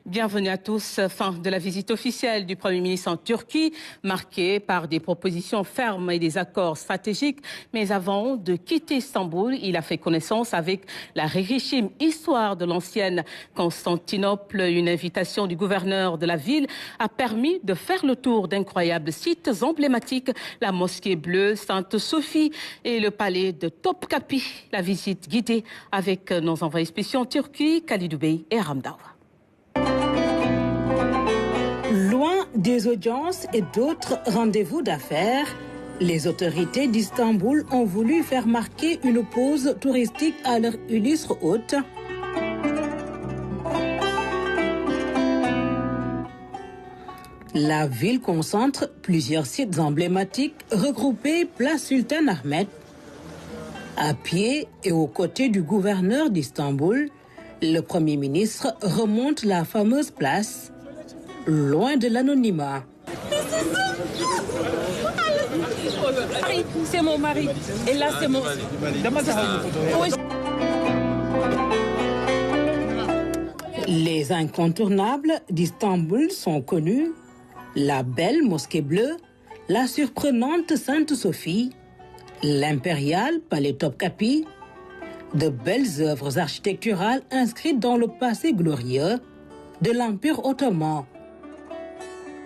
Bienvenue à tous. Fin de la visite officielle du Premier ministre en Turquie, marquée par des propositions fermes et des accords stratégiques. Mais avant de quitter Istanbul, il a fait connaissance avec la richissime histoire de l'ancienne Constantinople. Une invitation du gouverneur de la ville a permis de faire le tour d'incroyables sites emblématiques, la mosquée bleue Sainte-Sophie et le palais de Topkapi. La visite guidée avec nos envoyés spéciaux en Turquie, Khalidou Bey et Ramdawa. Loin des audiences et d'autres rendez-vous d'affaires, les autorités d'Istanbul ont voulu faire marquer une pause touristique à leur illustre hôte. La ville concentre plusieurs sites emblématiques regroupés place Sultan Ahmet. À pied et aux côtés du gouverneur d'Istanbul, le Premier ministre remonte la fameuse place, loin de l'anonymat. C'est mon mari. Et là, c'est mon... Les incontournables d'Istanbul sont connus. La belle mosquée bleue, la surprenante Sainte-Sophie, l'impérial palais Topkapi, de belles œuvres architecturales inscrites dans le passé glorieux de l'Empire ottoman.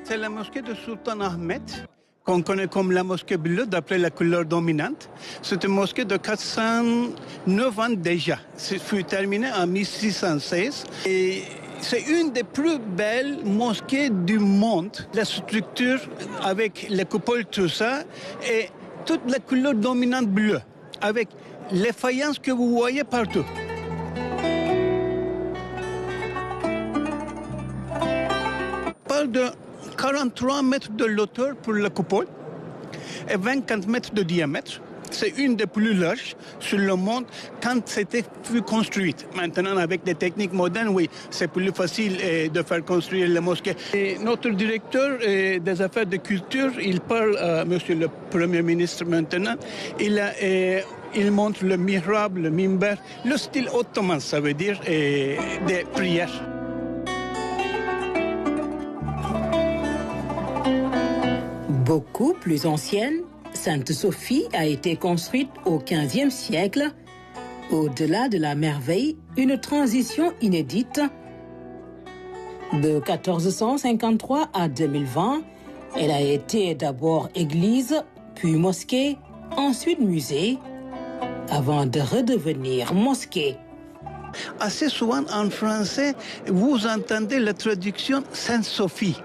C'est la mosquée de Sultan Ahmet, qu'on connaît comme la mosquée bleue d'après la couleur dominante. C'est une mosquée de 409 ans déjà. Ça fut terminé en 1616. Et c'est une des plus belles mosquées du monde. La structure avec les coupoles, tout ça, et toute la couleur dominante bleue, avec les faïences que vous voyez partout. On parle de 43 mètres de hauteur pour la coupole et 24 mètres de diamètre. C'est une des plus larges sur le monde quand c'était construite. Maintenant, avec des techniques modernes, oui, c'est plus facile de faire construire la mosquée. Et notre directeur des affaires de culture, il parle à monsieur le Premier ministre maintenant. Il montre le mihrab, le mimbar, le style ottoman, ça veut dire, des prières. Beaucoup plus ancienne, Sainte-Sophie a été construite au XVe siècle. Au-delà de la merveille, une transition inédite. De 1453 à 2020, elle a été d'abord église, puis mosquée, ensuite musée, avant de redevenir mosquée. Assez souvent en français, vous entendez la traduction Sainte-Sophie.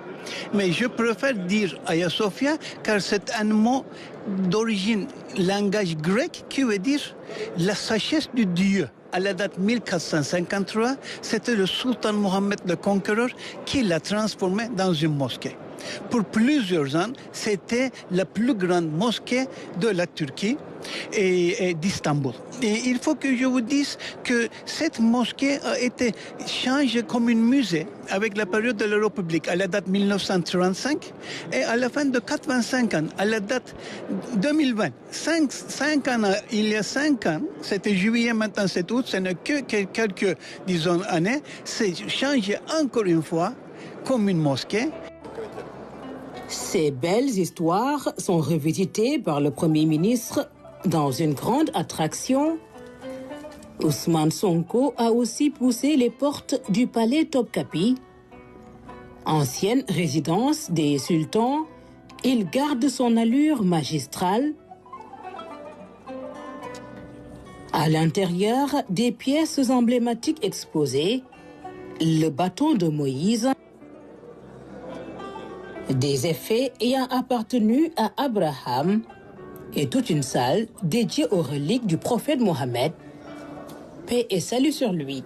Mais je préfère dire Hagia Sophia car c'est un mot d'origine langage grec qui veut dire la sagesse du Dieu. À la date 1453, c'était le sultan Mohammed le Conquérant qui l'a transformé dans une mosquée. Pour plusieurs ans, c'était la plus grande mosquée de la Turquie et d'Istanbul. Et il faut que je vous dise que cette mosquée a été changée comme un musée avec la période de la République à la date 1935 et à la fin de 85 ans, à la date 2020. Il y a 5 ans, c'était juillet, maintenant c'est août, ce n'est que quelques, disons, années, c'est changé encore une fois comme une mosquée. Ces belles histoires sont revisitées par le Premier ministre dans une grande attraction. Ousmane Sonko a aussi poussé les portes du palais Topkapi. Ancienne résidence des sultans, il garde son allure magistrale. À l'intérieur, des pièces emblématiques exposées, le bâton de Moïse, des effets ayant appartenu à Abraham et toute une salle dédiée aux reliques du prophète Mohammed. Paix et salut sur lui.